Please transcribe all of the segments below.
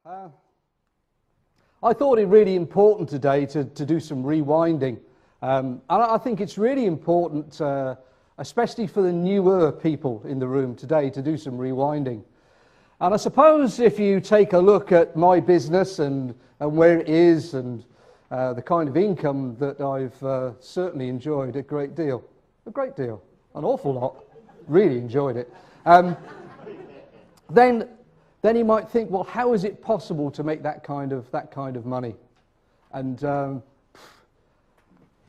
Uh, I thought it really important today to do some rewinding. And I think it's really important, especially for the newer people in the room today, to do some rewinding. And I suppose if you take a look at my business and where it is and the kind of income that I've certainly enjoyed a great deal, an awful lot, really enjoyed it, then you might think, well, how is it possible to make that kind of money? And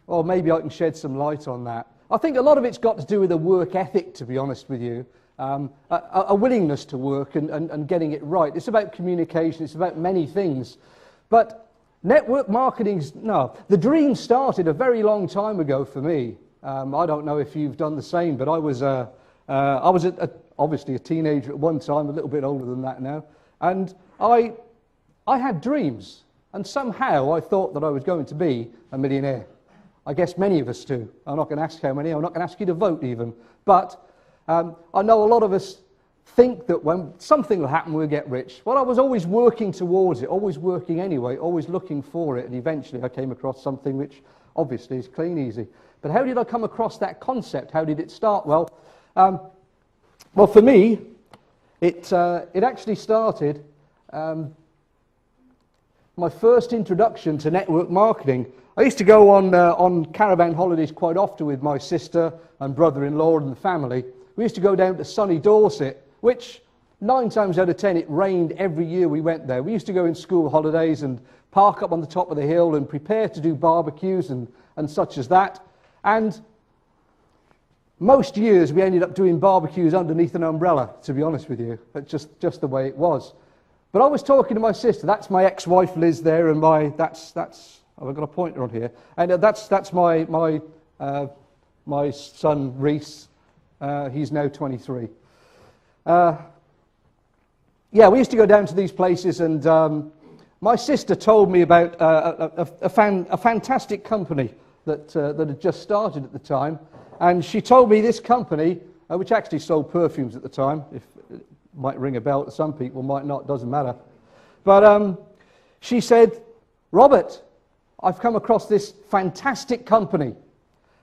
well, maybe I can shed some light on that. I think a lot of it's got to do with a work ethic, to be honest with you, a willingness to work and getting it right. It's about communication. It's about many things. But network marketing's, no, the dream started a very long time ago for me. I don't know if you've done the same, but I was obviously a teenager at one time, a little bit older than that now, and I had dreams, and somehow I thought that I was going to be a millionaire. I guess many of us do. I'm not going to ask how many, I'm not going to ask you to vote even, but I know a lot of us think that when something will happen, we'll get rich. Well, I was always working towards it, always working anyway, always looking for it, and eventually I came across something which obviously is Kleeneze. But how did I come across that concept? How did it start? Well, for me, it actually started, my first introduction to network marketing. I used to go on caravan holidays quite often with my sister and brother-in-law and the family. We used to go down to sunny Dorset, which 9 times out of 10 it rained every year we went there. We used to go in school holidays and park up on the top of the hill and prepare to do barbecues and such as that. And most years we ended up doing barbecues underneath an umbrella, to be honest with you. It's just the way it was. But I was talking to my sister. That's my ex-wife Liz there, and that's oh, I've got a pointer on here. And that's my son Reese. He's now 23. Yeah, we used to go down to these places, and my sister told me about a fantastic company that had just started at the time. And she told me this company, which actually sold perfumes at the time, if it might ring a bell to some people, might not, doesn't matter. But she said, Robert, I've come across this fantastic company.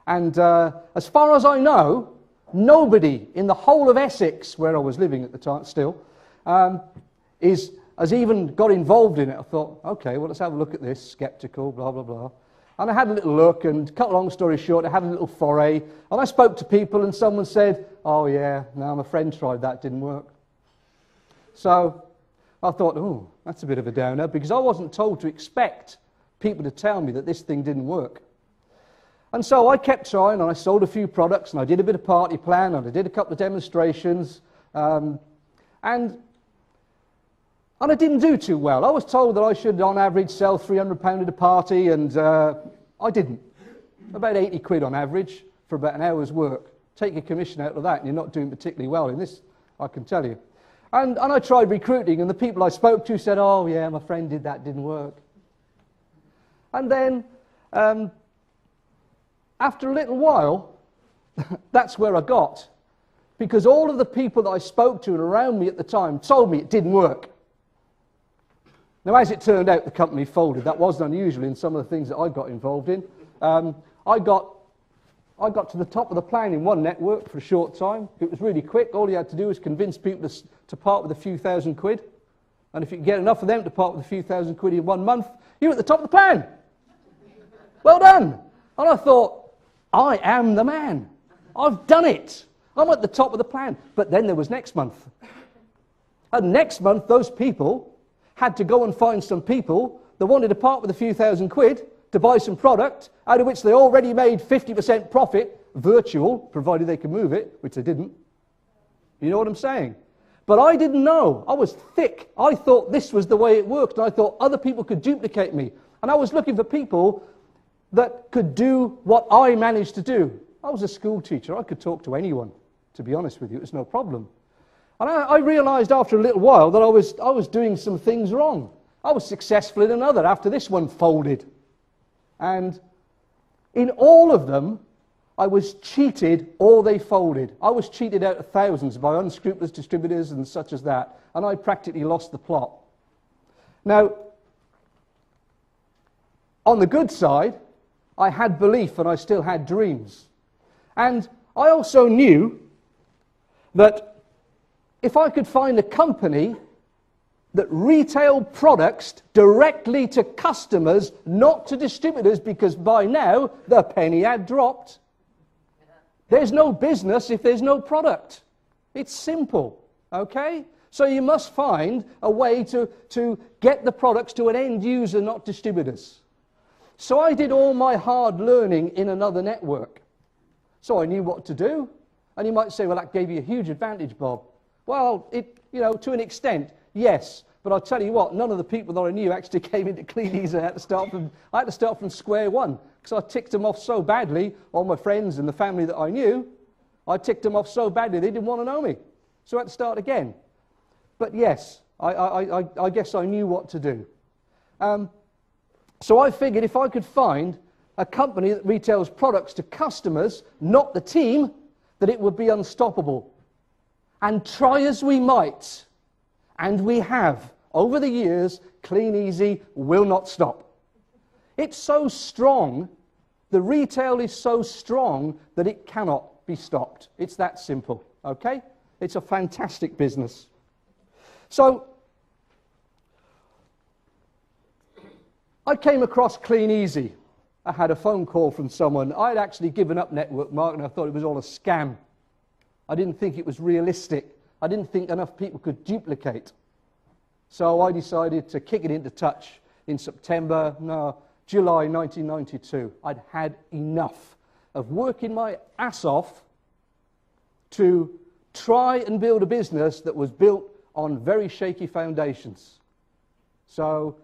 And as far as I know, nobody in the whole of Essex, where I was living at the time still, has even got involved in it. I thought, okay, well, let's have a look at this, skeptical, blah, blah, blah. And I had a little look, and cut a long story short, I had a little foray, and I spoke to people, and someone said, oh yeah, no, my friend tried that, didn't work. So I thought, oh, that's a bit of a downer, because I wasn't told to expect people to tell me that this thing didn't work. And so I kept trying, and I sold a few products, and I did a bit of party plan, and I did a couple of demonstrations, and I didn't do too well. I was told that I should, on average, sell £300 at a party, and I didn't. About 80 quid on average for about an hour's work. Take your commission out of that, and you're not doing particularly well in this, I can tell you. And I tried recruiting, and the people I spoke to said, oh, yeah, my friend did that, didn't work. And then, after a little while, that's where I got. Because all of the people that I spoke to and around me at the time told me it didn't work. Now, as it turned out, the company folded. That wasn't unusual in some of the things that I got involved in. I got to the top of the plan in one network for a short time. It was really quick. All you had to do was convince people to part with a few thousand quid. And if you could get enough of them to part with a few thousand quid in 1 month, you were at the top of the plan. Well done. And I thought, I am the man. I've done it. I'm at the top of the plan. But then there was next month. And next month, those people had to go and find some people that wanted to part with a few thousand quid to buy some product, out of which they already made 50% profit, virtual, provided they could move it, which they didn't. You know what I'm saying? But I didn't know. I was thick. I thought this was the way it worked, and I thought other people could duplicate me. And I was looking for people that could do what I managed to do. I was a school teacher. I could talk to anyone, to be honest with you. It was no problem. And I realized after a little while that I was doing some things wrong. I was successful in another after this one folded. And in all of them, I was cheated or they folded. I was cheated out of thousands by unscrupulous distributors and such as that. And I practically lost the plot. Now, on the good side, I had belief and I still had dreams. And I also knew that if I could find a company that retailed products directly to customers, not to distributors, because by now the penny had dropped. There's no business if there's no product. It's simple, okay? So you must find a way to get the products to an end user, not distributors. So I did all my hard learning in another network. So I knew what to do. And you might say, well, that gave you a huge advantage, Bob. Well, to an extent, yes. But I'll tell you what, none of the people that I knew actually came into Kleeneze. I had to start from square one, because I ticked them off so badly, all my friends and the family that I knew. I ticked them off so badly they didn't want to know me. So I had to start again. But yes, I guess I knew what to do. So I figured if I could find a company that retails products to customers, not the team, that it would be unstoppable. And try as we might, and we have, over the years, Kleeneze will not stop. It's so strong, the retail is so strong that it cannot be stopped. It's that simple, okay? It's a fantastic business. So, I came across Kleeneze. I had a phone call from someone. I'd actually given up network marketing. I thought it was all a scam. I didn't think it was realistic. I didn't think enough people could duplicate. So I decided to kick it into touch in July 1992. I'd had enough of working my ass off to try and build a business that was built on very shaky foundations. So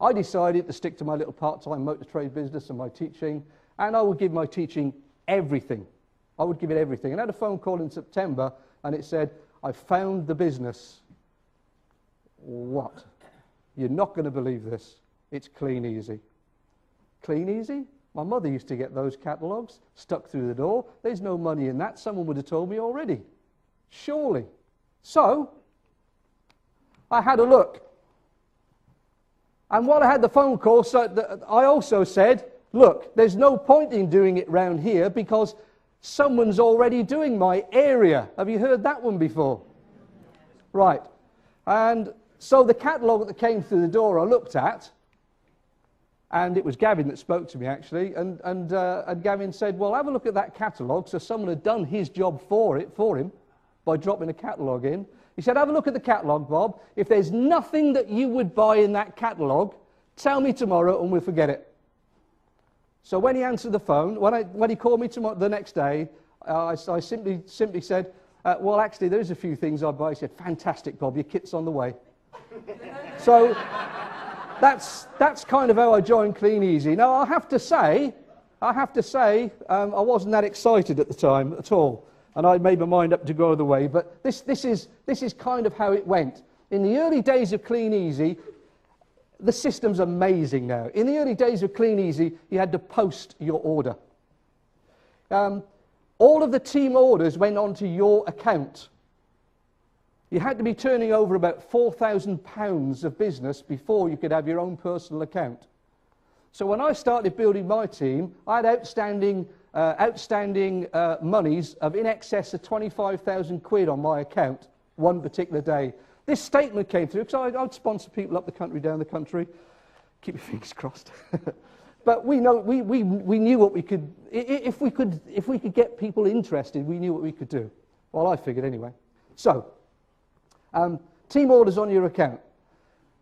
I decided to stick to my little part-time motor trade business and my teaching, and I would give my teaching everything. I would give it everything. And I had a phone call in September, and it said, I found the business. What? You're not going to believe this. It's Kleeneze. Kleeneze? My mother used to get those catalogues stuck through the door. There's no money in that. Someone would have told me already. Surely. So, I had a look. And while I had the phone call, I also said, look, there's no point in doing it round here because someone's already doing my area. Have you heard that one before? Right. And so the catalogue that came through the door I looked at, and it was Gavin that spoke to me actually, and Gavin said, well, have a look at that catalogue. So someone had done his job for him by dropping a catalogue in. He said, have a look at the catalogue, Bob. If there's nothing that you would buy in that catalogue, tell me tomorrow and we'll forget it. So when he answered the phone, when he called me the next day, I simply said, well, actually, there's a few things I'd buy. He said, fantastic, Bob, your kit's on the way. So that's kind of how I joined Kleeneze. Now, I have to say, I wasn't that excited at the time at all. And I made my mind up to go the way, but this is kind of how it went. In the early days of Kleeneze, the system's amazing now. In the early days of Kleeneze, you had to post your order. All of the team orders went onto your account. You had to be turning over about £4,000 of business before you could have your own personal account. So when I started building my team, I had outstanding monies of in excess of 25,000 quid on my account one particular day. This statement came through because I'd sponsor people up the country, down the country. Keep your fingers crossed. But we knew what we could, if we could get people interested, we knew what we could do. Well, I figured anyway. So, team orders on your account.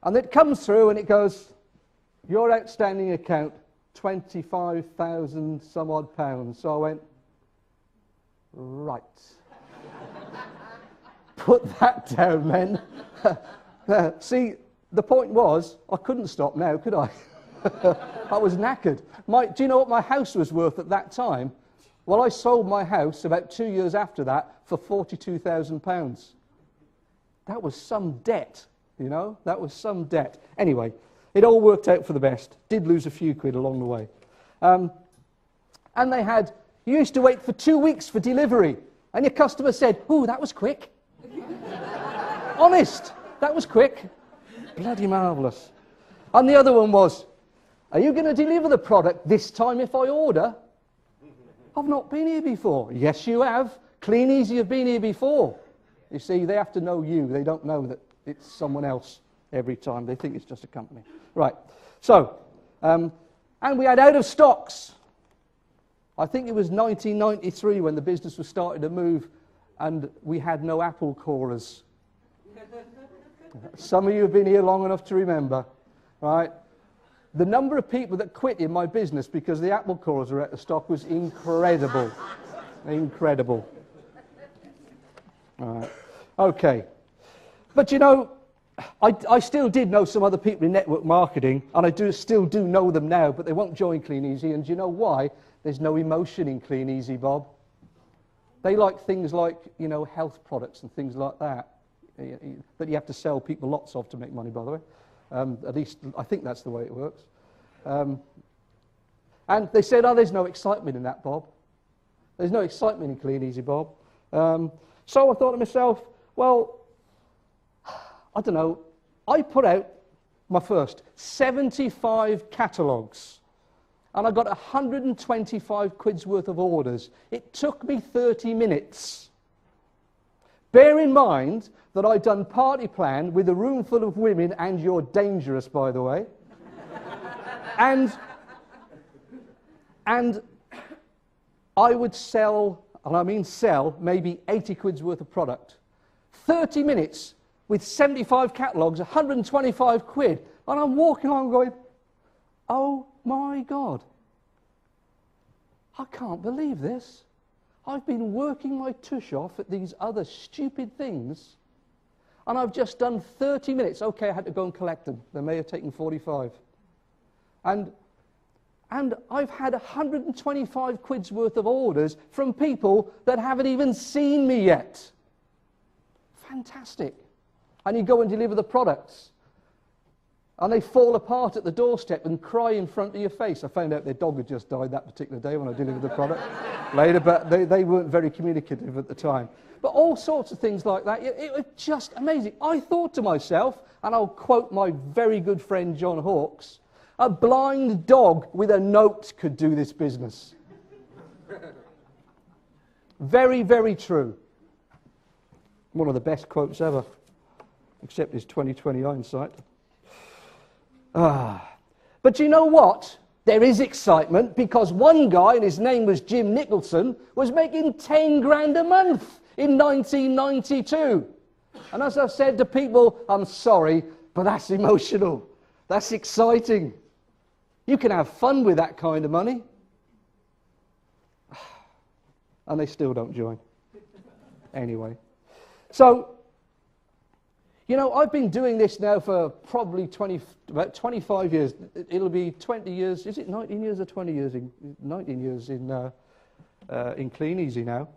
And it comes through and it goes, your outstanding account, 25,000 some odd pounds. So I went, right. Put that down then. See, the point was, I couldn't stop now, could I? I was knackered. Do you know what my house was worth at that time? Well, I sold my house about 2 years after that for £42,000. That was some debt, you know? That was some debt. Anyway, it all worked out for the best. Did lose a few quid along the way. And they had, you used to wait for 2 weeks for delivery. And your customer said, ooh, that was quick. Honest, that was quick. Bloody marvellous. And the other one was, are you going to deliver the product this time if I order? I've not been here before. Yes, you have. Kleeneze have been here before. You see, they have to know you. They don't know that it's someone else every time. They think it's just a company. Right. So, and we had out of stocks. I think it was 1993 when the business was starting to move and we had no apple corers. Some of you have been here long enough to remember, right? The number of people that quit in my business because the apple corers were out of stock was incredible. Incredible. All right. Okay. But you know, I still did know some other people in network marketing, and I still do know them now, but they won't join Kleeneze. And do you know why? There's no emotion in Kleeneze, Bob. They like things like, you know, health products and things like that you have to sell people lots of to make money, by the way. At least I think that's the way it works. And they said, oh, there's no excitement in that, Bob. There's no excitement in Kleeneze, Bob. So I thought to myself, well, I don't know. I put out my first 75 catalogues. And I got 125 quid's worth of orders. It took me 30 minutes. Bear in mind that I'd done Party Plan with a room full of women, and you're dangerous, by the way. and I would sell, and I mean sell, maybe 80 quid's worth of product. 30 minutes with 75 catalogues, 125 quid. And I'm walking along going, oh my God, I can't believe this. I've been working my tush off at these other stupid things, and I've just done 30 minutes. Okay, I had to go and collect them. They may have taken 45. And I've had 125 quid's worth of orders from people that haven't even seen me yet. Fantastic. And you go and deliver the products, and they fall apart at the doorstep and cry in front of your face. I found out their dog had just died that particular day when I delivered the product later, but they weren't very communicative at the time. But all sorts of things like that. It was just amazing. I thought to myself, and I'll quote my very good friend John Hawkes, a blind dog with a note could do this business. Very, very true. One of the best quotes ever, except his 20/20 hindsight. But you know what? There is excitement because one guy, and his name was Jim Nicholson, was making 10 grand a month in 1992. And as I said to people, I'm sorry, but that's emotional. That's exciting. You can have fun with that kind of money. And they still don't join. Anyway. So, you know, I've been doing this now for probably about 25 years. It'll be 20 years. Is it 19 years or 20 years? 19 years in Kleeneze now.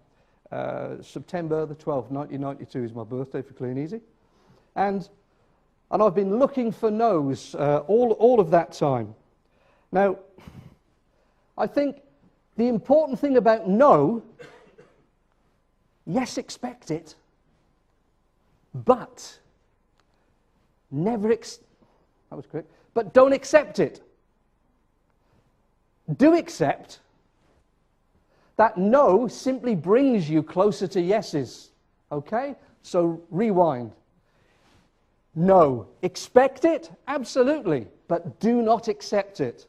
September the 12th, 1992 is my birthday for Kleeneze. And I've been looking for no's all of that time. Now, I think the important thing about no, yes, expect it, but that was correct, but don't accept it. Do accept that no simply brings you closer to yeses. Okay? So rewind. No. Expect it? Absolutely. But do not accept it.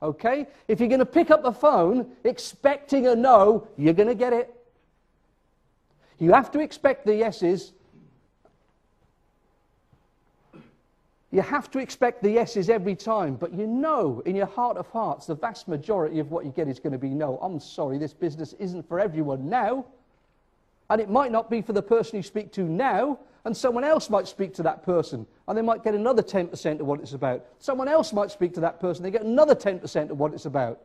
Okay? If you're going to pick up the phone expecting a no, you're going to get it. You have to expect the yeses. You have to expect the yeses every time, but you know in your heart of hearts the vast majority of what you get is going to be no. I'm sorry, this business isn't for everyone now. And it might not be for the person you speak to now, and someone else might speak to that person, and they might get another 10% of what it's about. Someone else might speak to that person, they get another 10% of what it's about.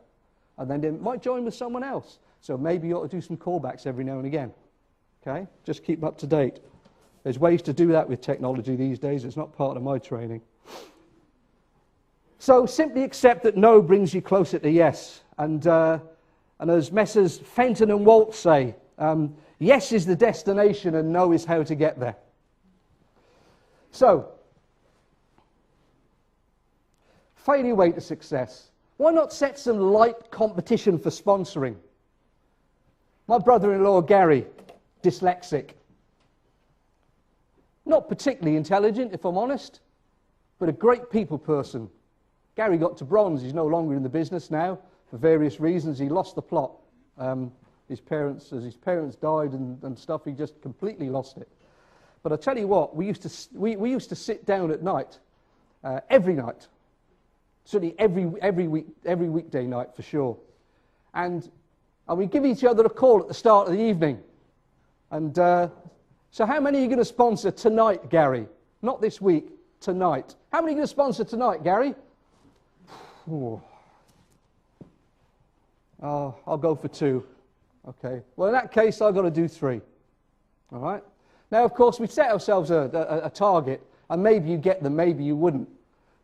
And then they might join with someone else. So maybe you ought to do some callbacks every now and again. Okay? Just keep up to date. There's ways to do that with technology these days. It's not part of my training. So simply accept that no brings you closer to yes. And as Messrs. Fenton and Walt say, yes is the destination and no is how to get there. So, Fail your way to success. Why not set some light competition for sponsoring? My brother-in-law, Gary, dyslexic. Not particularly intelligent, if I'm honest, but a great people person. Gary got to bronze. He's no longer in the business now for various reasons. He lost the plot. As his parents died and stuff, he just completely lost it. But I tell you what, we used to sit down at night, every night, certainly every weekday night for sure, and we'd give each other a call at the start of the evening. And so how many are you going to sponsor tonight, Gary? Not this week, tonight. How many are you going to sponsor tonight, Gary? Oh, I'll go for 2. Okay. Well, in that case, I've got to do 3. All right? Now, of course, we set ourselves a target, and maybe you get them, maybe you wouldn't.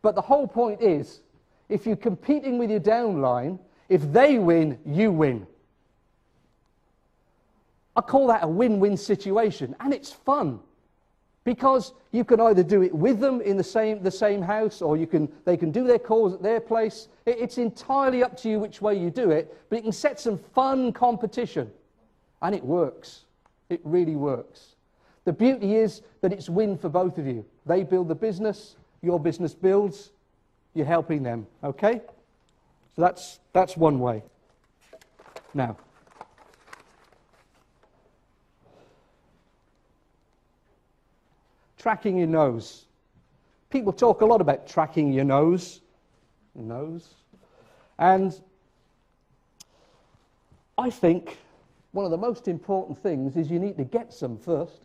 But the whole point is, if you're competing with your downline, if they win, you win. I call that a win-win situation, and it's fun. Because you can either do it with them in the same house, or they can do their calls at their place. It's entirely up to you which way you do it, but you can set some fun competition. And it works. It really works. The beauty is that it's win for both of you. They build the business, your business builds, you're helping them, okay? So that's one way. Now, tracking your nose. People talk a lot about tracking your nose. And I think one of the most important things is you need to get some first.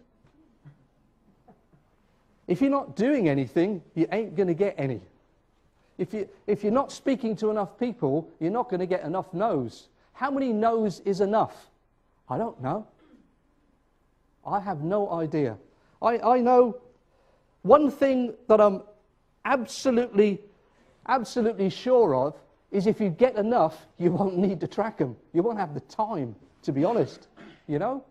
If you're not doing anything, you ain't going to get any. If you're not speaking to enough people, you're not going to get enough no's. How many no's is enough? I don't know. I have no idea. I know one thing that I'm absolutely sure of is if you get enough, you won't need to track them. You won't have the time, to be honest, you know.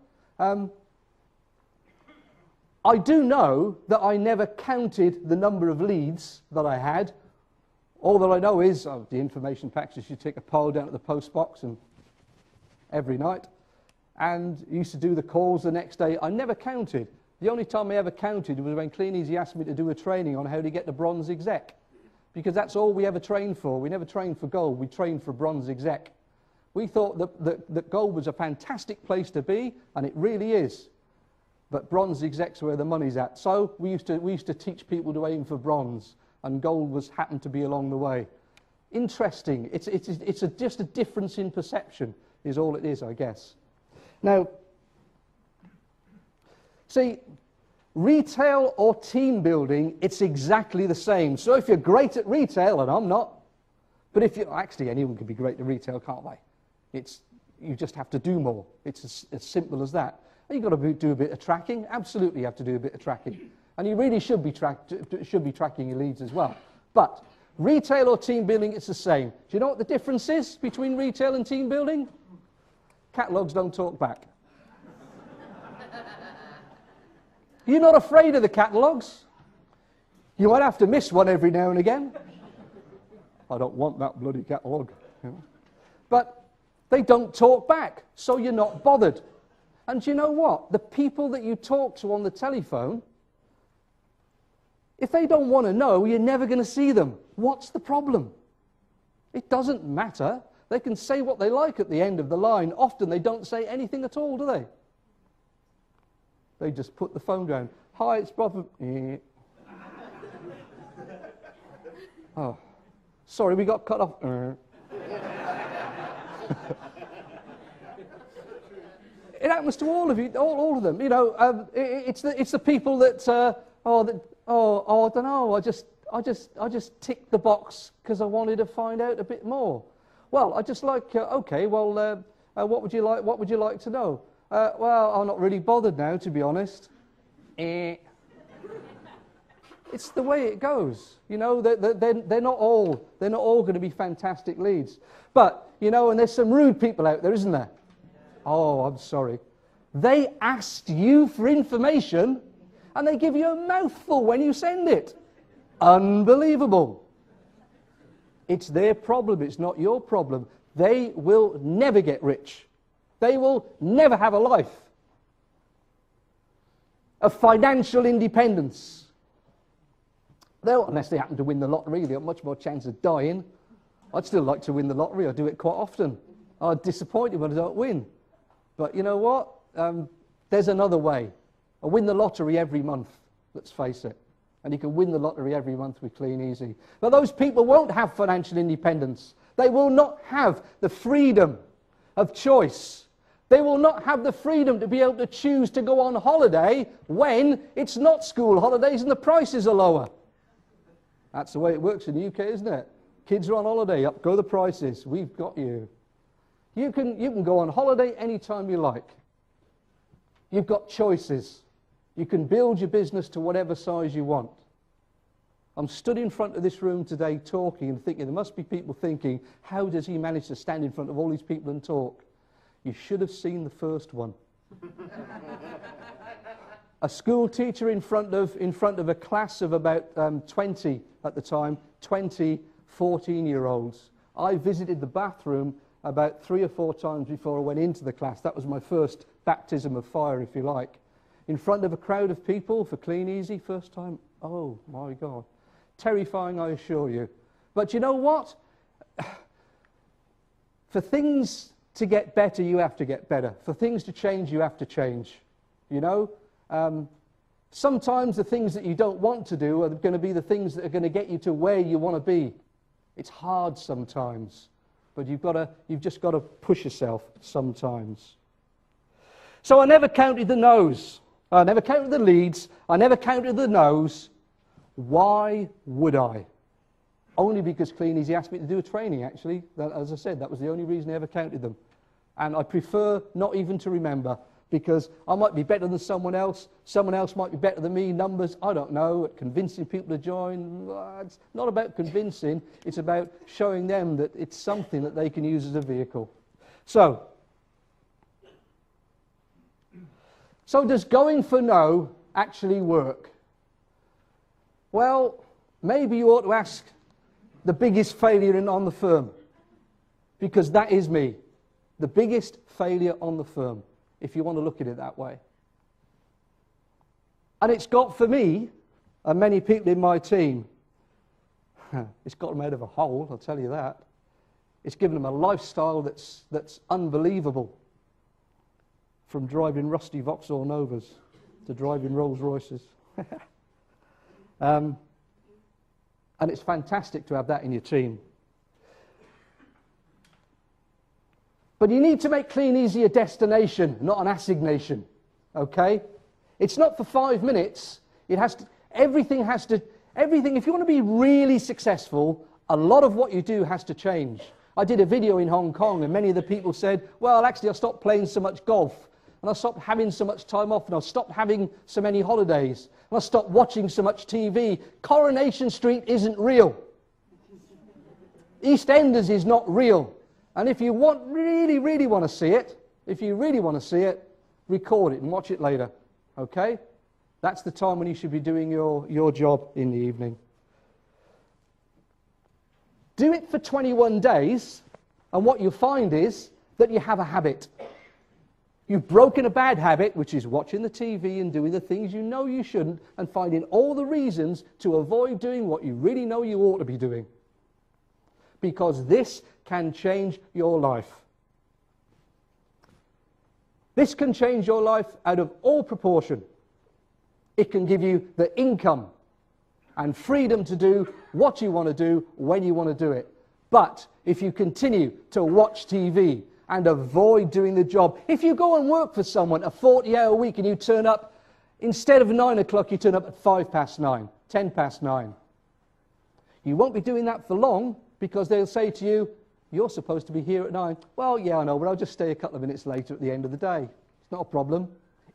I do know that I never counted the number of leads that I had. All that I know is the information packages, you take a pile down at the post box and every night, and used to do the calls the next day. I never counted. The only time I ever counted was when Kleeneze asked me to do a training on how to get the bronze exec. Because that's all we ever trained for. We never trained for gold, we trained for bronze exec. We thought that gold was a fantastic place to be, and it really is. But bronze exec's where the money's at. So we used to teach people to aim for bronze, and gold happened to be along the way. Interesting. It's just a difference in perception is all it is, I guess. Now, see, retail or team building, it's exactly the same. So if you're great at retail, and I'm not, but actually anyone can be great at retail, can't they? You just have to do more. It's as simple as that. And you've got to do a bit of tracking. Absolutely, you have to do a bit of tracking. And you really should be tracking your leads as well. But retail or team building, it's the same. Do you know what the difference is between retail and team building? Catalogues don't talk back. You're not afraid of the catalogues. You might have to miss one every now and again. I don't want that bloody catalogue. You know? But they don't talk back, so you're not bothered. And you know what? The people that you talk to on the telephone, if they don't want to know, you're never going to see them. What's the problem? It doesn't matter. They can say what they like at the end of the line. Often they don't say anything at all, do they? They just put the phone down. Hi, it's Bob. Oh, sorry, we got cut off. It happens to all of you, all of them. You know, it's the people that I don't know. I just ticked the box because I wanted to find out a bit more. Well, I just like. Okay, well, what would you like? What would you like to know? Well, I'm not really bothered now, to be honest. It's the way it goes. You know, they're not all going to be fantastic leads. But, you know, and there's some rude people out there, isn't there? Oh, I'm sorry. They asked you for information, and they give you a mouthful when you send it. Unbelievable. It's their problem, it's not your problem. They will never get rich. They will never have a life of financial independence. Though, unless they happen to win the lottery, they have much more chance of dying. I'd still like to win the lottery. I do it quite often. I'm disappointed when I don't win. But you know what? There's another way. I win the lottery every month, let's face it. And you can win the lottery every month with Kleeneze. But those people won't have financial independence. They will not have the freedom of choice. They will not have the freedom to be able to choose to go on holiday when it's not school holidays and the prices are lower. That's the way it works in the UK, isn't it? Kids are on holiday, up go the prices. We've got you. You can go on holiday anytime you like. You've got choices. You can build your business to whatever size you want. I'm stood in front of this room today talking and thinking, there must be people thinking, how does he manage to stand in front of all these people and talk? You should have seen the first one. A school teacher in front of a class of about 20 at the time, 20 14-year-olds. I visited the bathroom about 3 or 4 times before I went into the class. That was my first baptism of fire, if you like. In front of a crowd of people for Kleeneze, first time, oh my God. Terrifying, I assure you. But you know what? For things to get better, you have to get better. For things to change, you have to change. You know? Sometimes the things that you don't want to do are going to be the things that are going to get you to where you want to be. It's hard sometimes, but you've just got to push yourself sometimes. So I never counted the no's. I never counted the leads. I never counted the no's. Why would I? Only because Kleeneze asked me to do a training, actually. As I said, that was the only reason I ever counted them. And I prefer not even to remember, because I might be better than someone else might be better than me, numbers, I don't know, at convincing people to join. It's not about convincing, it's about showing them that it's something that they can use as a vehicle. So does going for no actually work? Well, maybe you ought to ask the biggest failure on the firm, because that is me, the biggest failure on the firm, if you want to look at it that way. And it's got for me, and many people in my team, it's got them out of a hole, I'll tell you that. It's given them a lifestyle that's unbelievable. From driving rusty Vauxhall Novas to driving Rolls Royces. And it's fantastic to have that in your team. But you need to make Kleeneze a destination, not an assignation. Okay? It's not for 5 minutes. It has to, everything, if you want to be really successful, a lot of what you do has to change. I did a video in Hong Kong and many of the people said, well, actually I stopped playing so much golf. And I stopped having so much time off, and I stopped having so many holidays, and I stopped watching so much TV. Coronation Street isn't real. EastEnders is not real. And if you really want to see it, record it and watch it later. Okay? That's the time when you should be doing your job in the evening. Do it for 21 days, and what you'll find is that you have a habit. You've broken a bad habit, which is watching the TV and doing the things you know you shouldn't, and finding all the reasons to avoid doing what you really know you ought to be doing. Because this can change your life. This can change your life out of all proportion. It can give you the income and freedom to do what you want to do when you want to do it. But if you continue to watch TV and avoid doing the job, if you go and work for someone a 40-hour week and you turn up, instead of 9 o'clock, you turn up at 9:05, 9:10. You won't be doing that for long, because they'll say to you, you're supposed to be here at 9. Well, yeah, I know, but I'll just stay a couple of minutes later at the end of the day. It's not a problem.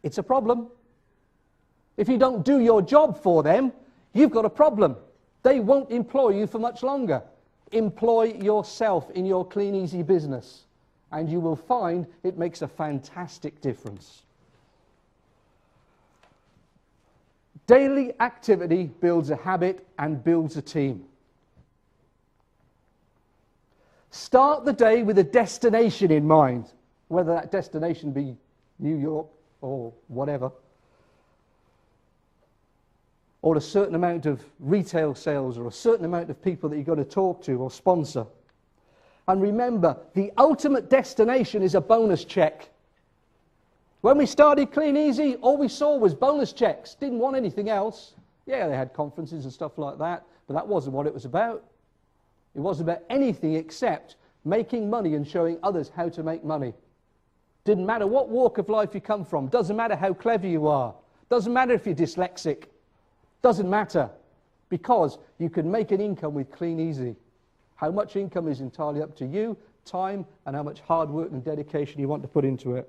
It's a problem. If you don't do your job for them, you've got a problem. They won't employ you for much longer. Employ yourself in your Kleeneze business, and you will find it makes a fantastic difference. Daily activity builds a habit and builds a team. Start the day with a destination in mind, whether that destination be New York or whatever, or a certain amount of retail sales, or a certain amount of people that you've got to talk to or sponsor. And remember, the ultimate destination is a bonus check. When we started Kleeneze, all we saw was bonus checks. Didn't want anything else. Yeah, they had conferences and stuff like that, but that wasn't what it was about. It wasn't about anything except making money and showing others how to make money. Didn't matter what walk of life you come from. Doesn't matter how clever you are. Doesn't matter if you're dyslexic. Doesn't matter, because you can make an income with Kleeneze. How much income is entirely up to you, time, and how much hard work and dedication you want to put into it.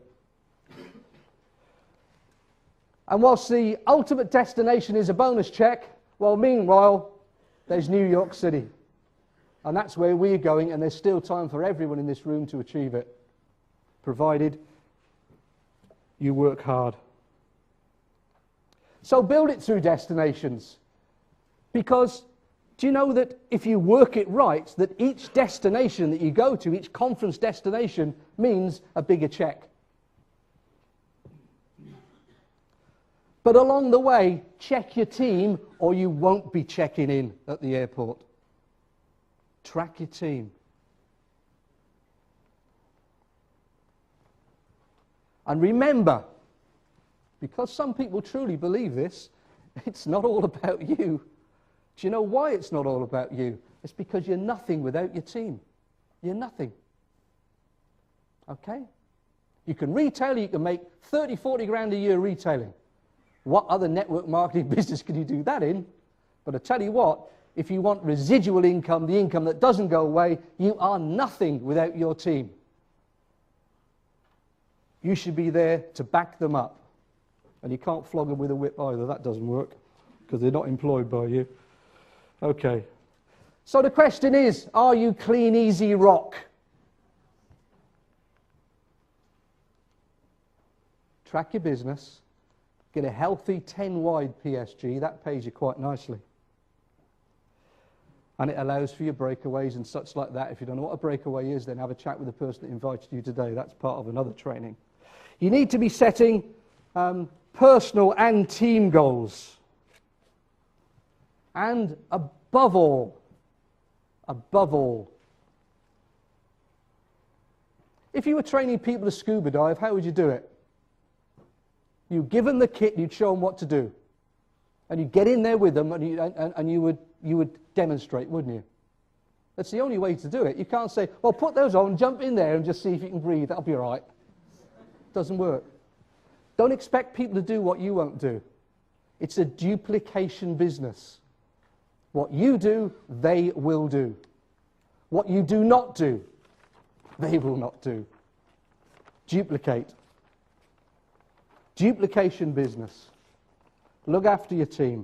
And whilst the ultimate destination is a bonus check, well, meanwhile, there's New York City. And that's where we're going, and there's still time for everyone in this room to achieve it, provided you work hard. So build it through destinations. Because do you know that if you work it right, that each destination that you go to, each conference destination, means a bigger check? But along the way, check your team, or you won't be checking in at the airport. Track your team. And remember, because some people truly believe this, it's not all about you. Do you know why it's not all about you? It's because you're nothing without your team. You're nothing. Okay? You can retail, you can make 30, 40 grand a year retailing. What other network marketing business can you do that in? But I tell you what, if you want residual income, the income that doesn't go away, you are nothing without your team. You should be there to back them up. And you can't flog them with a whip either. That doesn't work, because they're not employed by you. Okay. So the question is, are you Kleeneze rock? Track your business. Get a healthy 10-wide PSG. That pays you quite nicely. And it allows for your breakaways and such like that. If you don't know what a breakaway is, then have a chat with the person that invited you today. That's part of another training. You need to be setting personal and team goals. And above all, if you were training people to scuba dive, how would you do it? You give them the kit, you'd show them what to do. And you'd get in there with them, and you would demonstrate, wouldn't you? That's the only way to do it. You can't say, well, put those on, jump in there and just see if you can breathe. That'll be all right. Doesn't work. Don't expect people to do what you won't do. It's a duplication business. What you do, they will do. What you do not do, they will not do. Duplicate. Duplication business. Look after your team.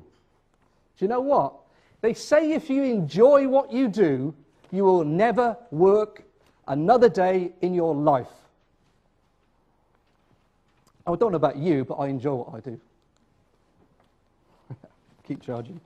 Do you know what? They say if you enjoy what you do, you will never work another day in your life. I don't know about you, but I enjoy what I do. Keep charging.